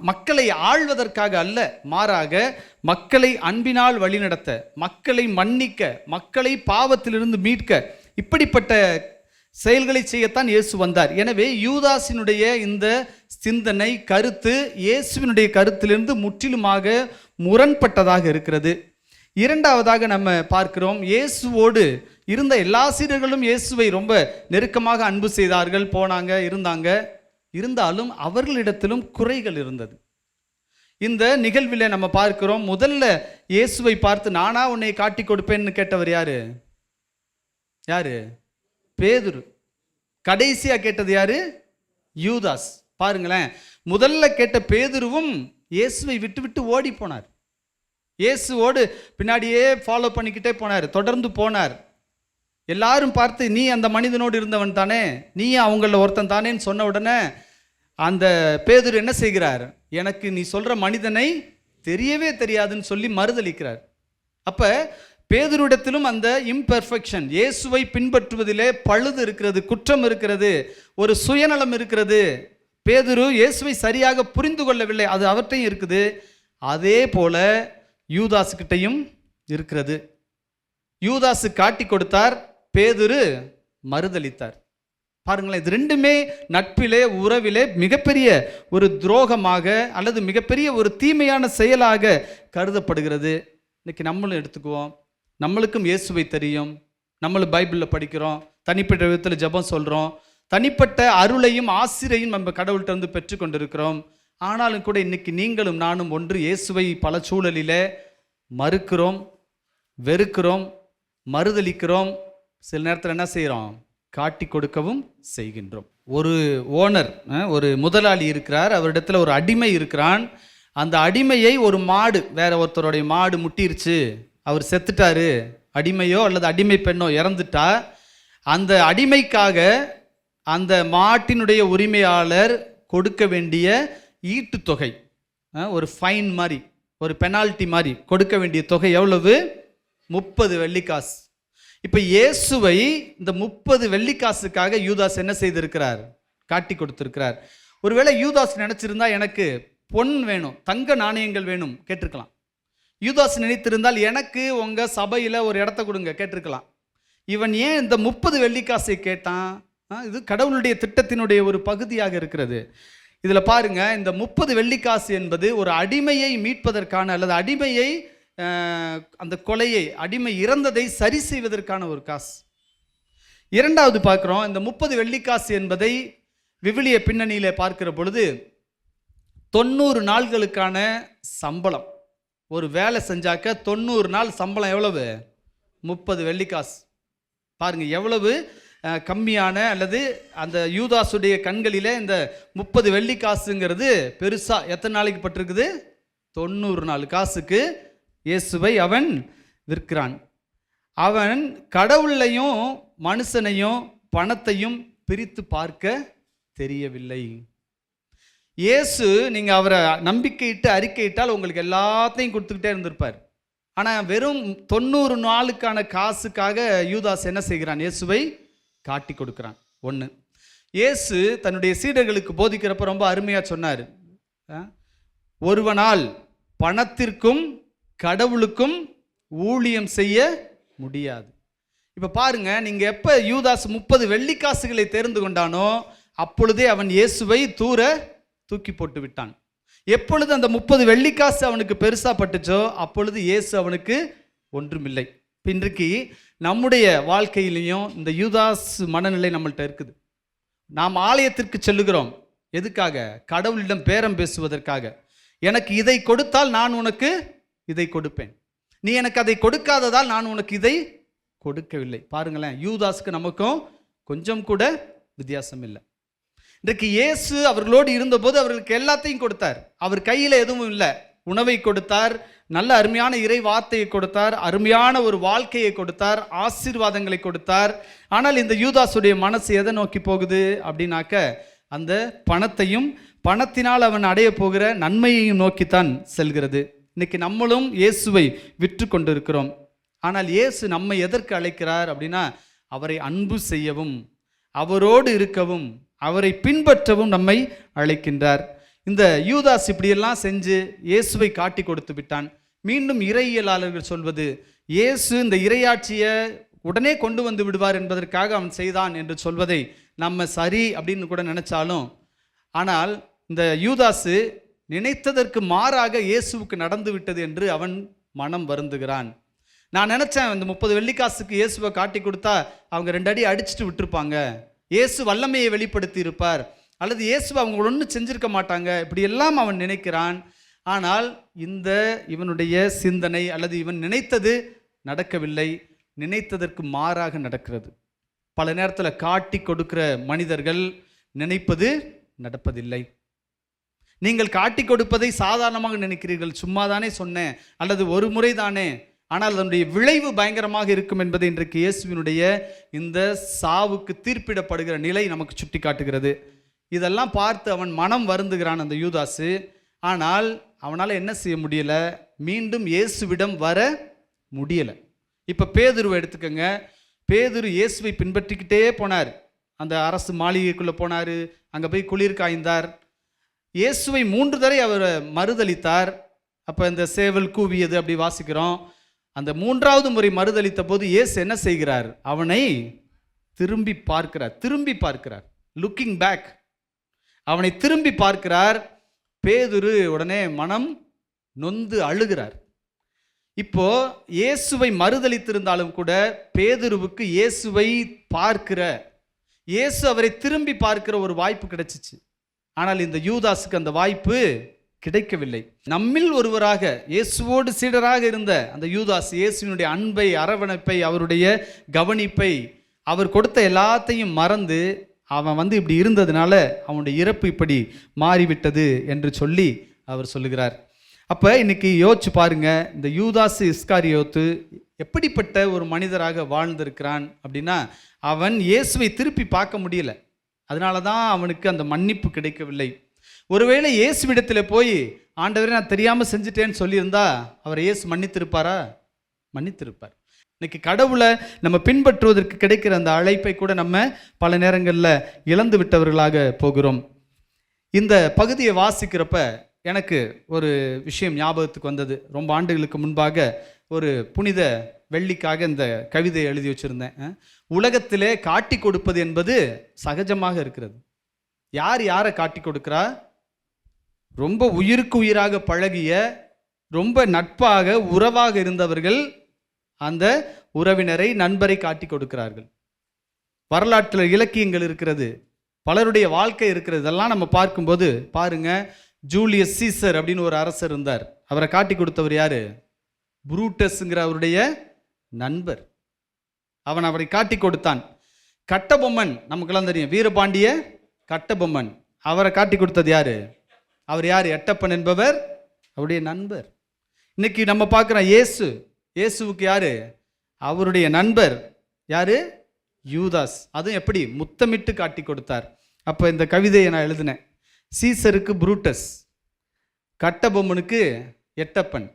Speaker 2: மக்களை ஆள்வதற்காக அல்ல, மாறாக மக்களை அன்பினால் வழிநடத்த, மக்களை மன்னிக்க, மக்களை பாவத்திலிருந்து மீட்க, இப்படிப்பட்ட செயல்களை செய்யத்தான் இயேசு வந்தார். எனவே யூதாசினுடைய இந்த சிந்தனை கருத்து இயேசுவினுடைய கருத்திலிருந்து முற்றிலுமாக முரண்பட்டதாக இருக்கிறது. இரண்டாவதாக நம்ம பார்க்கிறோம், இயேசுவோடு இருந்த எல்லா சீடர்களும் இயேசுவை ரொம்ப நெருக்கமாக அன்பு செய்தார்கள், போனாங்க, இருந்தாலும் அவர்களிடத்திலும் குறைகள் இருந்தது. இந்த நிகழ்வில் நம்ம பார்க்கிறோம், முதல்ல இயேசுவை பார்த்து நானா உன்னை காட்டி கொடுப்பேன்னு கேட்டவர் யாரு? பேதுரு. கடைசியா கேட்டது யாரு? யூதாஸ். பாருங்களேன், முதல்ல கேட்ட பேதுருவும் இயேசுவை விட்டு விட்டு ஓடி போனார். இயேசுவோடு பின்னாடியே ஃபாலோ பண்ணிக்கிட்டே போனார், தொடர்ந்து போனார். எல்லாரும் பார்த்து நீ அந்த மனிதனோடு இருந்தவன் தானே, நீ அவங்கள ஒருத்தன் தானேன்னு சொன்ன உடனே அந்த பேதுரு என்ன செய்கிறார்? எனக்கு நீ சொல்ற மனிதனை தெரியவே தெரியாதுன்னு சொல்லி மறுதளிக்கிறார். அப்ப பேதுருவிடத்திலும் அந்த இம்பெர்ஃபெக்ஷன், இயேசுவை பின்பற்றுவதிலே பழுது இருக்கிறது, குற்றம் இருக்கிறது, ஒரு சுயநலம் இருக்கிறது. பேதுரு இயேசுவை சரியாக புரிந்து கொள்ளவில்லை, அது அவர்கிட்டையும் இருக்குது. அதே போல யூதாசுக்கிட்டையும் இருக்கிறது. யூதாசு காட்டி கொடுத்தார், பேதுரு மறுதளித்தார். பாருங்களேன், இது ரெண்டுமே நட்பிலே, உறவிலே மிகப்பெரிய ஒரு துரோகமாக அல்லது மிகப்பெரிய ஒரு தீமையான செயலாக கருதப்படுகிறது. இன்னைக்கு நம்மளும் எடுத்துக்குவோம், நம்மளுக்கும் இயேசுவை தெரியும், நம்மளும் பைபிளில் படிக்கிறோம், தனிப்பட்ட விதத்தில் ஜெபம் சொல்கிறோம், தனிப்பட்ட அருளையும் ஆசிரியையும் நம்ம கடவுள்கிட்ட வந்து பெற்றுக்கொண்டிருக்கிறோம். ஆனாலும் கூட இன்னைக்கு நீங்களும் நானும் ஒன்று இயேசுவை பல சூழலில் மறுக்கிறோம், வெறுக்கிறோம், மறுதளிக்கிறோம். சில நேரத்தில் என்ன செய்கிறோம்? காட்டி கொடுக்கவும் செய்கின்றோம். ஒரு ஓனர், ஒரு முதலாளி இருக்கிறார், அவரிடத்துல ஒரு அடிமை இருக்கிறான். அந்த அடிமையை ஒரு மாடு, வேற ஒருத்தருடைய மாடு முட்டிருச்சு, அவர் செத்துட்டாரு, அடிமையோ அல்லது அடிமை பெண்ணோ இறந்துட்டா, அந்த அடிமைக்காக அந்த மாட்டினுடைய உரிமையாளர் கொடுக்க வேண்டிய ஈட்டுத்தொகை, ஒரு ஃபைன் மாதிரி, ஒரு பெனால்ட்டி மாதிரி கொடுக்க வேண்டிய தொகை எவ்வளவு? 30 வெள்ளிக்காசு. இப்போ இயேசுவை இந்த 30 வெள்ளிக்காசுக்காக யூதாஸ் என்ன செய்திருக்கிறார்? காட்டி கொடுத்திருக்கிறார். ஒருவேளை யூதாஸ் நினைச்சிருந்தா எனக்கு பொன் வேணும், தங்க நாணயங்கள் வேணும் கேட்டிருக்கலாம். யூதாஸ் நினைத்திருந்தால் எனக்கு உங்க சபையில் ஒரு இடத்த கொடுங்க கேட்டிருக்கலாம். இவன் ஏன் இந்த 30 வெள்ளிக்காசை கேட்டான்? இது கடவுளுடைய திட்டத்தினுடைய ஒரு பகுதியாக இருக்கிறது. இதில் பாருங்க, இந்த 30 வெள்ளிக்காசு என்பது ஒரு அடிமையை மீட்பதற்கான அல்லது அடிமையை அந்த கொலையை, அடிமை இறந்ததை சரி செய்வதற்கான ஒரு காசு. இரண்டாவது பார்க்கிறோம், இந்த 30 வெள்ளிக்காசு என்பதை விவிலிய பின்னணியில பார்க்கிற பொழுது 90 நாள்களுக்கான சம்பளம். ஒரு வேலை செஞ்சாக்க 90 நாள் சம்பளம் எவ்வளவு? 30 வெள்ளிக்காசு. பாருங்க எவ்வளவு கம்மியான, அல்லது அந்த யூதாசுடைய கண்களிலே இந்த 30 வெள்ளிக்காசுங்கிறது பெருசா. எத்தனை நாளைக்கு பட்டிருக்குது? 90 நாள் காசுக்கு இயேசுவை அவன் விற்கிறான். அவன் கடவுளையும் மனுஷனையும் பணத்தையும் பிரித்து பார்க்க தெரியவில்லை. இயேசு, நீங்க அவரை நம்பிக்கையிட்டு அறிக்கையிட்டால் உங்களுக்கு எல்லாத்தையும் கொடுத்துக்கிட்டே இருந்திருப்பார். ஆனால் வெறும் 90 நாளுக்கான காசுக்காக யூதாஸ் என்ன செய்கிறான்? இயேசுவை காட்டி கொடுக்கிறான். ஒன்று, இயேசு தன்னுடைய சீடர்களுக்கு போதிக்கிறப்ப ரொம்ப அருமையாக சொன்னார், ஒருவனால் பணத்திற்கும் கடவுளுக்கும் ஊழியம் செய்ய முடியாது. இப்போ பாருங்க, நீங்கள் எப்போ யூதாஸ் 30 வெள்ளிக்காசுகளை தெரிந்து கொண்டானோ அப்பொழுதே அவன் இயேசுவை தூக்கி போட்டு விட்டான். எப்பொழுது அந்த 30 வெள்ளிக்காசு அவனுக்கு பெருசா பட்டுச்சோ அப்பொழுது இயேசு அவனுக்கு ஒன்றுமில்லை. இன்றைக்கு நம்முடைய வாழ்க்கையிலையும் இந்த யூதாஸ் மனநிலை நம்மள்கிட்ட இருக்குது. நாம் ஆலயத்திற்கு செல்லுகிறோம் எதுக்காக? கடவுளிடம் பேரம் பேசுவதற்காக. எனக்கு இதை கொடுத்தால் நான் உனக்கு இதை கொடுப்பேன், நீ எனக்கு அதை கொடுக்காததால் நான் உனக்கு இதை கொடுக்கவில்லை. பாருங்களேன், யூதாஸுக்கு நமக்கும் கொஞ்சம் கூட வித்தியாசம் இல்லை. இன்றைக்கு இயேசு அவர்களோடு இருந்தபோது அவர்களுக்கு எல்லாத்தையும் கொடுத்தார். அவர் கையில் எதுவும் இல்லை. உணவை கொடுத்தார், நல்ல அருமையான இறை வார்த்தையை கொடுத்தார், அருமையான ஒரு வாழ்க்கையை கொடுத்தார், ஆசீர்வாதங்களை கொடுத்தார். ஆனால் இந்த யூதாசுடைய மனசு எதை நோக்கி போகுது அப்படின்னாக்க, அந்த பணத்தையும் பணத்தினால் அவன் அடைய போகிற நன்மையையும் நோக்கித்தான் செல்கிறது. இன்னைக்கு நம்மளும் இயேசுவை விற்று கொண்டிருக்கிறோம். ஆனால் இயேசு நம்மை எதற்கு அழைக்கிறார் அப்படின்னா, அவரை அன்பு செய்யவும், அவரோடு இருக்கவும், அவரை பின்பற்றவும் நம்மை அழைக்கின்றார். இந்த யூதாஸ் இப்படியெல்லாம் செஞ்சு இயேசுவை காட்டி கொடுத்து விட்டான். மீண்டும் இறையியலாளர்கள் சொல்வது, இயேசு இந்த இறையாட்சியை உடனே கொண்டு வந்து விடுவார் என்பதற்காக அவன் செய்தான் என்று சொல்வதை நம்ம சரி அப்படின்னு கூட நினைச்சாலும், ஆனால் இந்த யூதாசு நினைத்ததற்கு மாறாக இயேசுவுக்கு நடந்து விட்டது என்று அவன் மனம் வருந்துகிறான். நான் நினைச்சேன், இந்த 30 வெள்ளிக்காசுக்கு இயேசுவை காட்டி கொடுத்தா அவங்க 2 அடி அடிச்சுட்டு விட்டுருப்பாங்க, இயேசு வல்லமையை வெளிப்படுத்தி இருப்பார், அல்லது இயேசுவை அவங்க ஒன்றும் செஞ்சிருக்க மாட்டாங்க, இப்படி எல்லாம் அவன் நினைக்கிறான். ஆனால் இந்த இவனுடைய சிந்தனை அல்லது இவன் நினைத்தது நடக்கவில்லை, நினைத்ததற்கு மாறாக நடக்கிறது. பல நேரத்தில் காட்டி கொடுக்கிற மனிதர்கள் நினைப்பது நடப்பதில்லை. நீங்கள் காட்டி கொடுப்பதை சாதாரணமாக நினைக்கிறீர்கள், சும்மா தானே சொன்னேன் அல்லது ஒரு முறை தானே, ஆனால் அதனுடைய விளைவு பயங்கரமாக இருக்கும் என்பதை இன்றைக்கு இயேசுவினுடைய இந்த சாவுக்கு தீர்ப்பிடப்படுகிற நிலை நமக்கு சுட்டி காட்டுகிறது. இதெல்லாம் பார்த்து அவன் மனம் வருந்துகிறான் அந்த யூதாசு. ஆனால் அவனால் என்ன செய்ய முடியல, மீண்டும் இயேசுவிடம் வர முடியலை. இப்போ பேதுருவை எடுத்துக்கங்க. பேதுரு இயேசுவை பின்பற்றிக்கிட்டே போனார். அந்த அரசு மாளிகைக்குள்ளே போனார், அங்கே போய் குளிர் காய்ந்தார். இயேசுவை 3 தடவை அவர் மறுதளித்தார். அப்போ இந்த சேவல் கூவியது அப்படி வாசிக்கிறோம். அந்த 3வது முறை மறுதளித்த போது இயேசு என்ன செய்கிறார், அவனை திரும்பி பார்க்கிறார், லுக்கிங் பேக். அவனை திரும்பி பார்க்கிறார். பேதுரு உடனே மனம் நொந்து அழுகிறார். இப்போ இயேசுவை மறுதளித்திருந்தாலும் கூட பேதுருவுக்கு இயேசுவை பார்க்கிற, இயேசு அவரை திரும்பி பார்க்கிற ஒரு வாய்ப்பு கிடைச்சிச்சு. ஆனால் இந்த யூதாஸுக்கு அந்த வாய்ப்பு கிடைக்கவில்லை. நம்மில் ஒருவராக இயேசுவோடு சீடராக இருந்த அந்த யூதாஸ் இயேசுவினுடைய அன்பை, அரவணைப்பை, அவருடைய கவனிப்பை, அவர் கொடுத்த எல்லாத்தையும் மறந்து அவன் இப்படி இருந்ததுனால அவனுடைய இறப்பு இப்படி மாறிவிட்டது என்று சொல்லி அவர் சொல்லுகிறார். அப்போ இன்னைக்கு யோசிச்சு பாருங்க, இந்த யூதாஸ் இஸ்காரியோத்து எப்படிப்பட்ட ஒரு மனிதராக வாழ்ந்திருக்கிறான் அப்படின்னா, அவன் இயேசுவை திருப்பி பார்க்க முடியல, அதனால தான் அவனுக்கு அந்த மன்னிப்பு கிடைக்கவில்லை. ஒருவேளை இயேசுவிடத்தில் போய் ஆண்டவரே நான் தெரியாமல் செஞ்சுட்டேன்னு சொல்லியிருந்தா அவர் இயேசு மன்னித்திருப்பாரா? மன்னித்திருப்பார். இன்னைக்கு கடவுளை நம்ம பின்பற்றுவதற்கு கிடைக்கிற அந்த அழைப்பை கூட நம்ம பல நேரங்களில் இழந்து விட்டவர்களாக போகிறோம். இந்த பகுதியை வாசிக்கிறப்ப எனக்கு ஒரு விஷயம் ஞாபகத்துக்கு வந்தது. ரொம்ப ஆண்டுகளுக்கு முன்பாக ஒரு புனித வெள்ளிக்காக இந்த கவிதையை எழுதி வச்சுருந்தேன். உலகத்திலே காட்டி கொடுப்பது என்பது சகஜமாக இருக்கிறது. யாரை காட்டி கொடுக்கிறா? ரொம்ப உயிருக்கு உயிராக பழகிய, ரொம்ப நட்பாக உறவாக இருந்தவர்கள் அந்த உறவினரை, நண்பரை காட்டி கொடுக்கிறார்கள். வரலாற்றில் இலக்கியங்கள் இருக்கிறது, பலருடைய வாழ்க்கை இருக்கிறது. இதெல்லாம் நம்ம பார்க்கும்போது பாருங்க, ஜூலியஸ் சீசர் அப்படின்னு ஒரு அரசர் இருந்தார். அவரை காட்டி கொடுத்தவர் யாரு? புரூட்டஸ்ங்கிற அவருடைய நண்பர். அவரை காட்டி கொடுத்தான். கட்டபொம்மன் நமக்கெல்லாம் தெரியும், வீரபாண்டிய கட்டபொம்மன். அவரை காட்டி கொடுத்தது யாரு? அவர் யார்? எட்டப்பன் என்பவர் அவருடைய நண்பர். இன்னைக்கு நம்ம பார்க்குறோம் இயேசுவுக்கு யாரு? அவருடைய நண்பர் யாரு? யூதாஸ். அதுவும் எப்படி முத்தமிட்டு காட்டி கொடுத்தார். அப்போ இந்த கவிதையை நான் எழுதினேன். சீசருக்கு புரூட்டஸ், கட்டபொம்மனுக்கு எட்டப்பன்,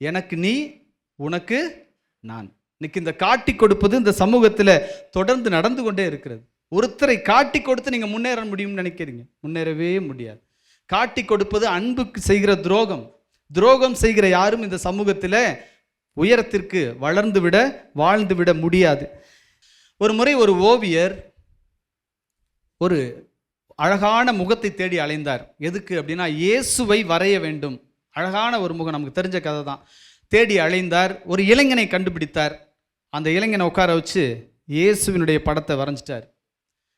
Speaker 2: எனக்கு நீ உனக்கு நான். இன்னைக்கு இந்த காட்டி கொடுப்பது இந்த சமூகத்தில் தொடர்ந்து நடந்து கொண்டே இருக்கிறது. ஒருத்தரை காட்டி கொடுத்து நீங்கள் முன்னேற முடியும்னு நினைக்கிறீங்க, முன்னேறவே முடியாது. காட்டி கொடுப்பது அன்புக்கு செய்கிற துரோகம். துரோகம் செய்கிற யாரும் இந்த சமூகத்தில் உயரத்திற்கு வாழ்ந்து விட முடியாது. ஒரு முறை ஒரு ஓவியர் ஒரு அழகான முகத்தை தேடி அலைந்தார். எதுக்கு அப்படின்னா, இயேசுவை வரைய வேண்டும். அழகான ஒரு முகம், நமக்கு தெரிஞ்ச கதை தான். தேடி அலைந்தார். ஒரு இளைஞனை கண்டுபிடித்தார். அந்த இளைஞனை உட்கார வச்சு இயேசுவினுடைய படத்தை வரைஞ்சிட்டார்.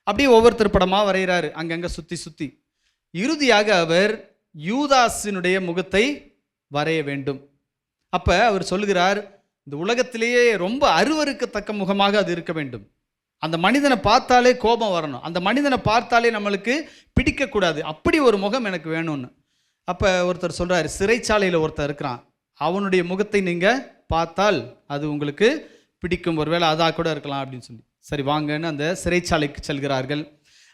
Speaker 2: அப்படியே ஒவ்வொருத்தர் படமாக வரைகிறாரு, அங்கங்கே சுற்றி. இறுதியாக அவர் யூதாஸினுடைய முகத்தை வரைய வேண்டும். அப்போ அவர் சொல்லுகிறார், இந்த உலகத்திலேயே ரொம்ப அருவருக்கத்தக்க முகமாக அது இருக்க வேண்டும். அந்த மனிதனை பார்த்தாலே கோபம் வரணும், அந்த மனிதனை பார்த்தாலே நம்மளுக்கு பிடிக்கக்கூடாது, அப்படி ஒரு முகம் எனக்கு வேணும்னு. அப்போ ஒருத்தர் சொல்கிறார், சிறைச்சாலையில் ஒருத்தர் இருக்கிறான், அவனுடைய முகத்தை நீங்கள் பார்த்தால் அது உங்களுக்கு பிடிக்கும், ஒருவேளை அதாக கூட இருக்கலாம் அப்படின்னு சொல்லி, சரி வாங்கன்னு அந்த சிறைச்சாலைக்கு செல்கிறார்கள்.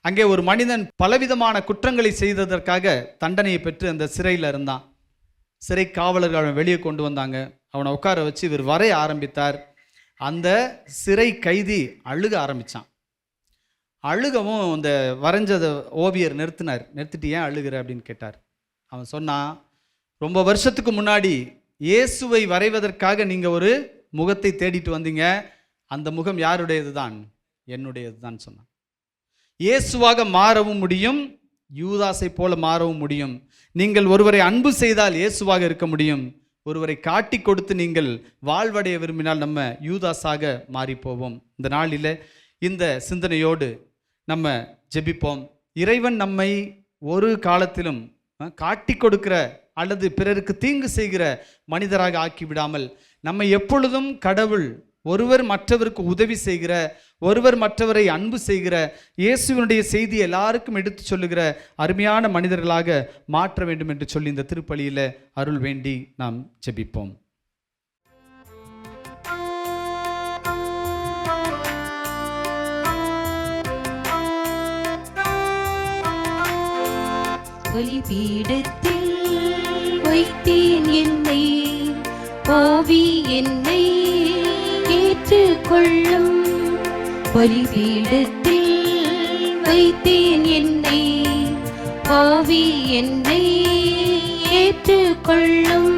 Speaker 2: அங்கே ஒரு மனிதன் பலவிதமான குற்றங்களை செய்ததற்காக தண்டனையை பெற்று அந்த சிறையில் இருந்தான். சிறை காவலர்கள் அவனை வெளியே கொண்டு வந்தாங்க. அவனை உட்கார வச்சு இவர் வரைய ஆரம்பித்தார். அந்த சிறை கைதி அழுக ஆரம்பித்தான். அழுகவும் இந்த வரைஞ்சதை ஓவியர் நிறுத்திட்டு ஏன் அழுகிற அப்படின்னு கேட்டார். அவன் சொன்னான், ரொம்ப வருஷத்துக்கு முன்னாடி இயேசுவை வரைவதற்காக நீங்கள் ஒரு முகத்தை தேடிட்டு வந்தீங்க, அந்த முகம் யாருடையது தான்? என்னுடையது தான் சொன்னான். இயேசுவாக மாறவும் முடியும், யூதாசை போல மாறவும் முடியும். நீங்கள் ஒருவரை அன்பு செய்தால் இயேசுவாக இருக்க முடியும். ஒருவரை காட்டி கொடுத்து நீங்கள் வாழ்வடைய விரும்பினால் நம்ம யூதாஸாக மாறி போவோம். இந்த நாளில் இந்த சிந்தனையோடு நம்ம ஜெபிப்போம். இறைவன் நம்மை ஒரு காலத்திலும் காட்டி கொடுக்கிற அல்லது பிறருக்கு தீங்கு செய்கிற மனிதராக ஆக்கி விடாமல், நம்ம எப்பொழுதும் கடவுள் ஒருவர் மற்றவருக்கு உதவி செய்கிற, ஒருவர் மற்றவரை அன்பு செய்கிற, இயேசுவினுடைய செய்தி எல்லாருக்கும் எடுத்து சொல்லுகிற அருமையான மனிதர்களாக மாற்ற வேண்டும் என்று சொல்லி இந்த திருப்பலியில் அருள் வேண்டி நாம் ஜெபிப்போம்.
Speaker 3: பலிபீடத்தில் வைத்தேன் என்னை, பாவி என்னை ஏற்றுக்கொள்ளும். பலிபீடத்தில் வைத்தேன் என்னை, பாவி என்னை ஏற்றுக்கொள்ளும்.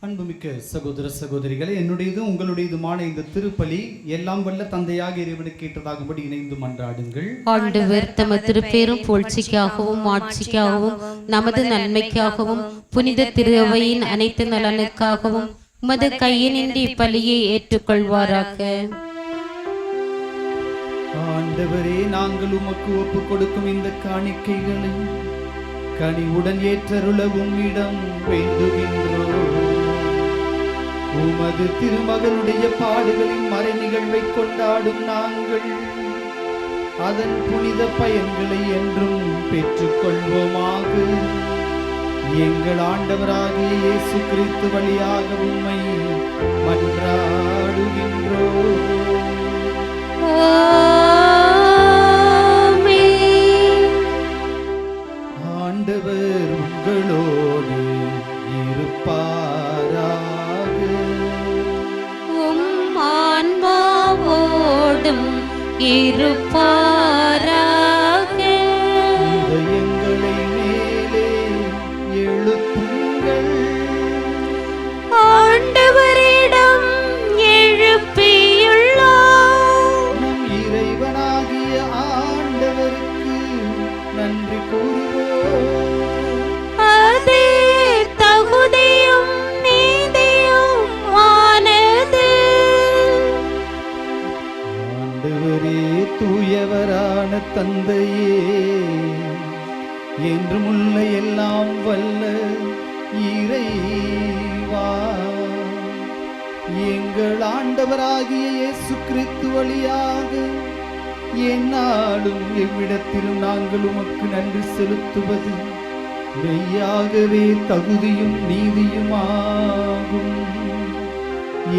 Speaker 2: அன்புமிக்க சகோதர சகோதரிகளே, என்னுடையதும் உங்களுடையதுமான இந்த திருப்பலி எல்லாம் வல்ல தந்தையாக இறைவனுக்கு ஏற்றதாகும்படி இணைந்து மன்றாடுங்கள்.
Speaker 3: ஆண்டவர் தமது திருப்பேரும் புகழ்ச்சிக்காகவும் ஆட்சிக்காகவும் நமது நன்மைக்காகவும் புனித திரு அவையின் அனைத்து நலனுக்காகவும் உமது கையினின்றி பலியை ஏற்றுக்கொள்வாராக.
Speaker 2: ஆண்டவரே, நாங்கள் உமக்கு ஒப்பு கொடுக்கும் இந்த காணிக்கைகளை கனிவுடன் ஏற்றருள உம்மிடம் வேண்டுகின்றோம். உமது திருமகனுடைய பாடுகளின் மறை நிகழ்வை கொண்டாடும் நாங்கள் அதன் புனித பயன்களை என்றும் பெற்றுக்கொள்வோமாக. எங்கள் ஆண்டவராகிய இயேசு கிறிஸ்து வழியாக உம்மை மன்றாடுகின்றோம். ஆண்டவர் உங்களோடு இருப்பாராக.
Speaker 3: உம் ஆன்மாவோடும் இருப்பாராக.
Speaker 2: இதயங்களை மேலே எழுப்புங்கள்.
Speaker 3: ஆண்டவரிடம் எழுப்பியுள்ளோம்.
Speaker 2: நம் இறைவனாகிய ஆண்டவருக்கு நன்றி கூறுவோம்.
Speaker 3: அது தகுதியும் நீதியும் ஆனது.
Speaker 2: ஆண்டவரே, தூயவரான தந்தையே, என்றுமுள்ள எல்லாம் வல்ல இறைவா, எங்கள் ஆண்டவராகிய இயேசு கிறிஸ்து வழியாக எந்நாளும் எவ்விடத்திலும் நாங்கள் உமக்கு நன்றி செலுத்துவது மெய்யாகவே தகுதியும் நீதியுமாகும்.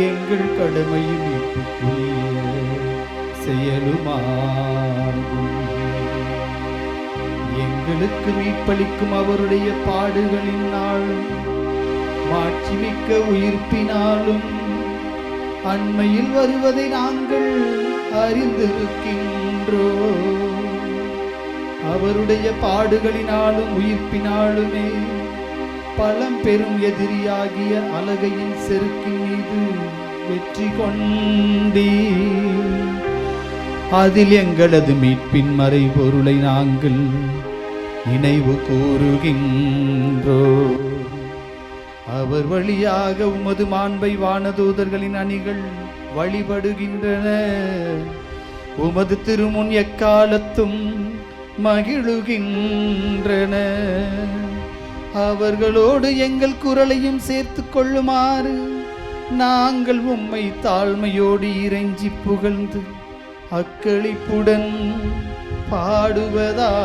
Speaker 2: எங்கள் கடமையும் மீட்புக்குரிய செயலுமாகும். எங்களுக்கு மீட்பளிக்கும் அவருடைய பாடுகளின் நாளும் மாட்சிமிக்க உயிர்ப்பினாலும் அண்மையில் வருவதை நாங்கள் அறிந்திருக்கின்றோம். அவருடைய பாடுகளினாலும் உயிர்ப்பினாலுமே பலம் பெரும் எதிரியாகிய அலகையின் செருக்கின் மீது வெற்றி கொண்டீர். அதில் எங்களது மீட்பின் மறைபொருளை நாங்கள் நினைவு கூறுகின்றோம். அவர் வழியாக உமது மாண்பை வானதூதர்களின் அணிகள் வழிபடுகின்றன. உமது திருமுன் எக்காலத்தும் மகிழுகின்றன. அவர்களோடு எங்கள் குரலையும் சேர்த்து கொள்ளுமாறு நாங்கள் உம்மை தாழ்மையோடு இறைஞ்சி புகழ்ந்து அக்களிப்புடன் பாடுவதாவது.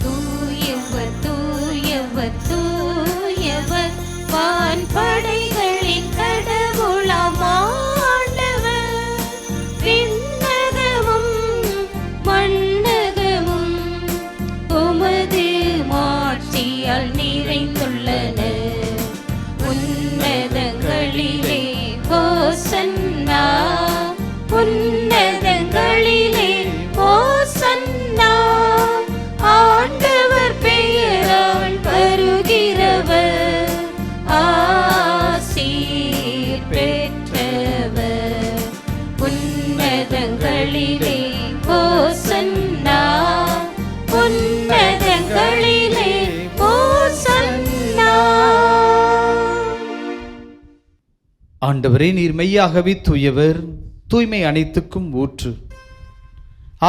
Speaker 3: தூயவர் தூயவர் தூயவர் வான்படைகளின் கடவுளாம் ஆண்டவர். விண்ணகமும் மண்ணகமும் உமது மாட்சியால் நிறைந்துள்ளன. உன்னதங்களிலே ஓசன்னா, உன்னதங்களிலே ஓசன்னா. ஆண்டவர் பெயரால் வருகிறவர் ஆசீர் பெற்றவர். உன்னதங்களிலே ஓசன்னா, உன்னதங்களிலே ஓசன்னா.
Speaker 2: ஆண்டவரே, நீர் மெய்யாகவே தூயவர், தூய்மை அனைத்துக்கும் ஊற்று.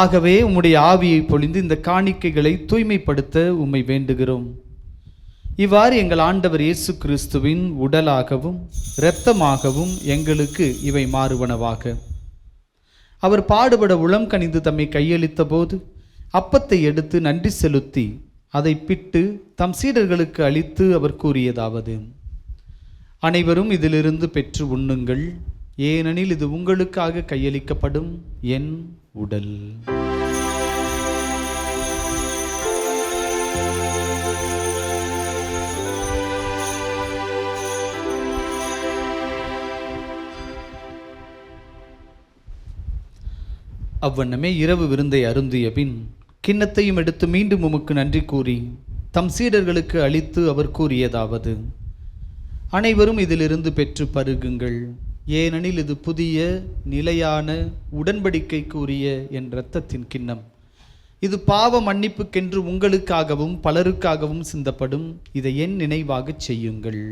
Speaker 2: ஆகவே உம்முடைய ஆவியை பொழிந்து இந்த காணிக்கைகளை தூய்மைப்படுத்த உம்மை வேண்டுகிறோம். இவ்வாறு எங்கள் ஆண்டவர் இயேசு கிறிஸ்துவின் உடலாகவும் இரத்தமாகவும் எங்களுக்கு இவை மாறுவனவாக. அவர் பாடுபட உளம் கனிந்து தம்மை கையளித்த போது அப்பத்தை எடுத்து நன்றி செலுத்தி அதை பிட்டு தம் சீடர்களுக்கு அளித்து அவர் கூறியதாவது: அனைவரும் இதிலிருந்து பெற்று உண்ணுங்கள், ஏனெனில் இது உங்களுக்காக கையளிக்கப்படும் என் உடல். அவ்வண்ணமே இரவு விருந்தை அருந்திய பின் கிண்ணத்தையும் எடுத்து மீண்டும் உமக்கு நன்றி கூறி தம் சீடர்களுக்கு அளித்து அவர் கூறியதாவது: அனைவரும் இதிலிருந்து பெற்று பருகுங்கள், ஏனெனில் இது புதிய நிலையான உடன்படிக்கைக்குரிய என் இரத்தத்தின் கிண்ணம். இது பாவ மன்னிப்புக்கென்று உங்களுக்காகவும் பலருக்காகவும் சிந்தப்படும். இதை என் நினைவாகச் செய்யுங்கள்.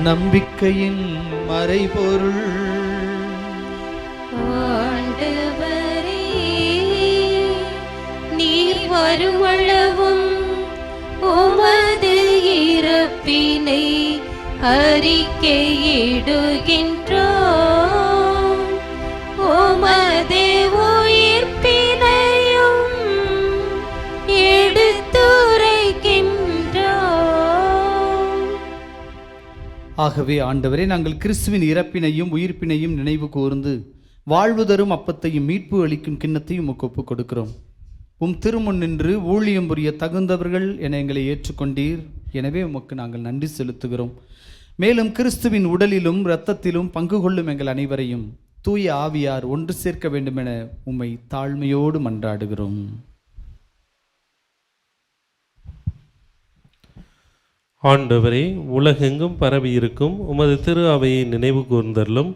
Speaker 2: நம்பிக்கையின் மறைபொருள்.
Speaker 3: ஆண்டவரே, நீர் வருமளவும் உமது இறப்பினை அறிக்கையிடுகின்றோம், உமது உயிர்ப்பினையும் எடுத்துரைக்கின்றோம்.
Speaker 2: ஆகவே ஆண்டவரே, நாங்கள் கிறிஸ்துவின் இறப்பினையும் உயிர்ப்பினையும் நினைவு கூர்ந்து வாழ்வு தரும் அப்பத்தையும் மீட்பு அளிக்கும் கிண்ணத்தையும் ஒப்புக் கொடுக்கிறோம். உம் திருமுன் நின்று ஊழியம் புரிய தகுந்தவர்கள் என எங்களை ஏற்றுக்கொண்டீர். எனவே உமக்கு நாங்கள் நன்றி செலுத்துகிறோம். மேலும் கிறிஸ்துவின் உடலிலும் இரத்தத்திலும் பங்கு கொள்ளும் எங்கள் அனைவரையும் தூய ஆவியார் ஒன்று சேர்க்க வேண்டும் என உம்மை தாழ்மையோடு மன்றாடுகிறோம்.
Speaker 7: ஆண்டவரே, உலகெங்கும் பரவியிருக்கும் உமது திரு அவையை நினைவு கூர்ந்தருளும்.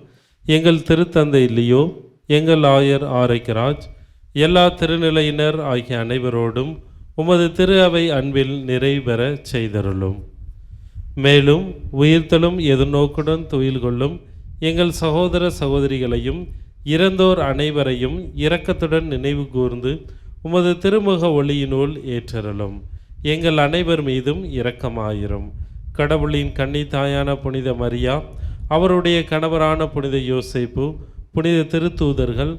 Speaker 7: எங்கள் திருத்தந்தை லியோ, எங்கள் ஆயர் ஆரைக்கராஜ், எல்லா திருநிலையினர் ஆகிய அனைவரோடும் உமது திரு அவை அன்பில் நிறைவேற செய்தருளும். மேலும் உயிர்த்தலும் எதிர்நோக்குடன் துயில் கொள்ளும் எங்கள் சகோதர சகோதரிகளையும் இறந்தோர் அனைவரையும் இரக்கத்துடன் நினைவு கூர்ந்து உமது திருமுக ஒளியினுள் ஏற்றருளும். எங்கள் அனைவர் மீதும் இரக்கமாயிரும். கடவுளின் கன்னி தாயான புனித மரியா, அவருடைய கணவரான புனித யோசேப்பு, புனித திருத்தூதர்கள்,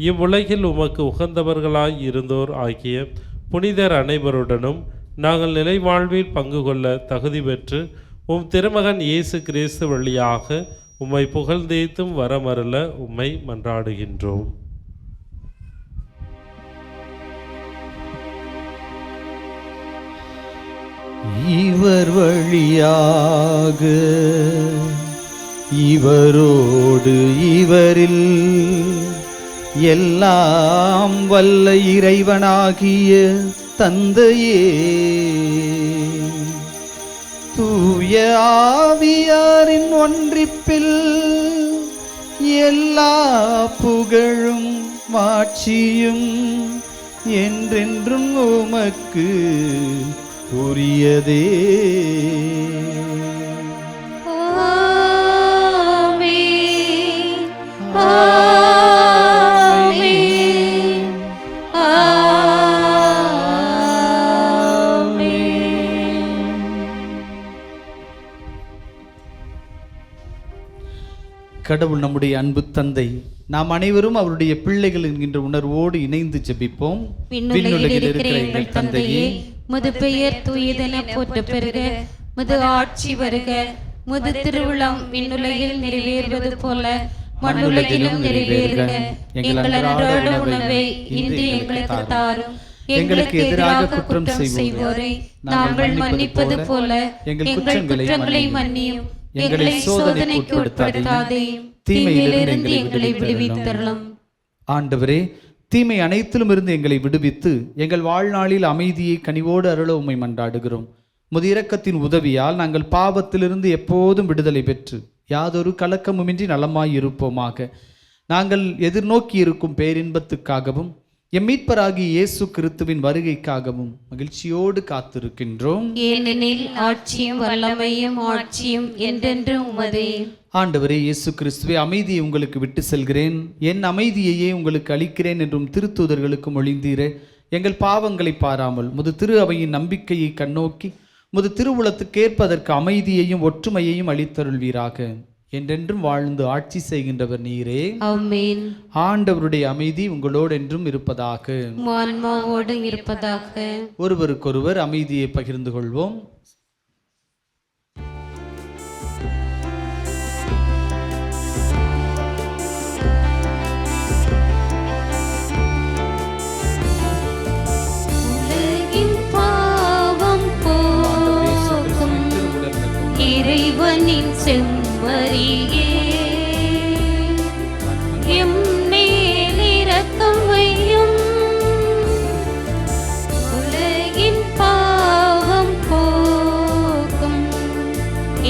Speaker 7: இவ்வுலகில் உமக்கு உகந்தவர்களாய் இருந்தோர் ஆகிய புனிதர் அனைவருடனும் நாங்கள் நிலைவாழ்வில் பங்கு கொள்ள தகுதி பெற்று உம் திருமகன் இயேசு கிறிஸ்து வழியாக உம்மை புகழ்ந்தேத்தும் வரமருள உம்மை மன்றாடுகின்றோம்.
Speaker 2: இவர் வழியாக இவரோடு இவரில் எல்லாம் வல்ல இறைவனாகிய தந்தையே, தூய ஆவியாரின் தூதரின் ஒன்றிப்பில் எல்லா புகழும் மாட்சியும் என்றென்றும் உமக்கு உரியதே.
Speaker 3: ஆமென். ஆமென். ஆமென்.
Speaker 2: கடவுள் நம்முடைய அன்பு தந்தை, நாம் அனைவரும் அவருடைய பிள்ளைகள் என்கின்ற உணர்வோடு இணைந்து ஜெபிப்போம்.
Speaker 3: விண்ணுலகில் இருக்கிற எங்கள் தந்தையே, முது பெயர் தூயதென போற்ற பெறுக, முது ஆட்சி வருக, முது திருவுளம் விண்ணுலகில் நிறைவேறுவது போல மண்ணுலகிலும் நிறைவேறுக. எங்கள் அன்றாட உணவை இன்று எங்களுக்கு தாரும். எங்களுக்கு எதிராக குற்றம் செய்வோரை நாங்கள் மன்னிப்பது போல எங்கள் குற்றங்களை மன்னியும். எங்களை சோதனைக்கு உட்படுத்தாதேயும், தீமையிலிருந்து எங்களை விடுவித்தருளும்.
Speaker 2: ஆண்டவரே, தீமை அனைத்திலும் இருந்து எங்களை விடுவித்து எங்கள் வாழ்நாளில் அமைதியை கனிவோடு அருள உம்மை மன்றாடுகிறோம். முது இரக்கத்தின் உதவியால் நாங்கள் பாவத்திலிருந்து எப்போதும் விடுதலை பெற்று யாதொரு கலக்கமுமின்றி நலமாய் இருப்போமாக. நாங்கள் எதிர்நோக்கி இருக்கும் பேரின்பத்துக்காகவும் எம் மீட்பராகிய இயேசு கிறிஸ்துவின் வருகைக்காகவும் மகிழ்ச்சியோடு காத்திருக்கின்றோம்.
Speaker 3: ஏனெனில் ஆட்சியும் வல்லமையும் ஆட்சியும் என்றென்றும் உமதே.
Speaker 2: ஆண்டவரே இயேசு கிறிஸ்துவே, அமைதியை உங்களுக்கு விட்டு செல்கிறேன், என் அமைதியையே உங்களுக்கு அளிக்கிறேன் என்றும் திருத்தூதர்களுக்கு மொழிந்தீரே. எங்கள் பாவங்களை பாராமல் முது திரு அவையின் நம்பிக்கையை கண்ணோக்கி முது திருவுளத்துக்கேற்பதற்கு அமைதியையும் ஒற்றுமையையும் அளித்தருள்வீராக. என்றென்றும் வாழ்ந்து ஆட்சி செய்கின்றவர் நீரே.
Speaker 3: ஆமென்.
Speaker 2: ஆண்டவருடைய அமைதி உங்களோடு என்றும் இருப்பதாக.
Speaker 3: உம் ஆன்மாவோடு இருப்பதாக.
Speaker 2: ஒருவருக்கொருவர் அமைதியை பகிர்ந்து கொள்வோம்.
Speaker 3: உலகின் பாவம் போக்கும் இறைவனின் செம்மறியே, எம் மேல் இரக்கம் வையும். உலகின் பாவம் போக்கும்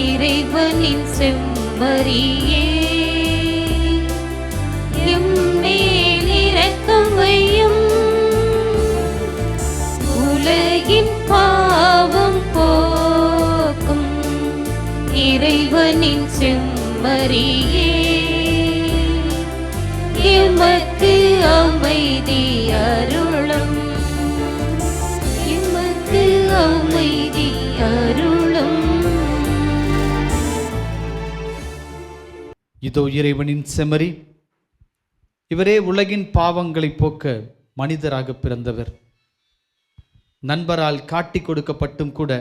Speaker 3: இறைவனின் செம்மறியே, எம் மேல் இரக்கம் வையும். உலகின் பாவம் போக்கும் இறைவனின் செம்மறியே, எமக்கு அமைதி அருளும். எமக்கு அமைதி அருளும்.
Speaker 2: இதோ இறைவனின் செம்மறி, இவரே உலகின் பாவங்களை போக்க மனிதராக பிறந்தவர். நண்பரால் காட்டி கொடுக்கப்பட்டும் கூட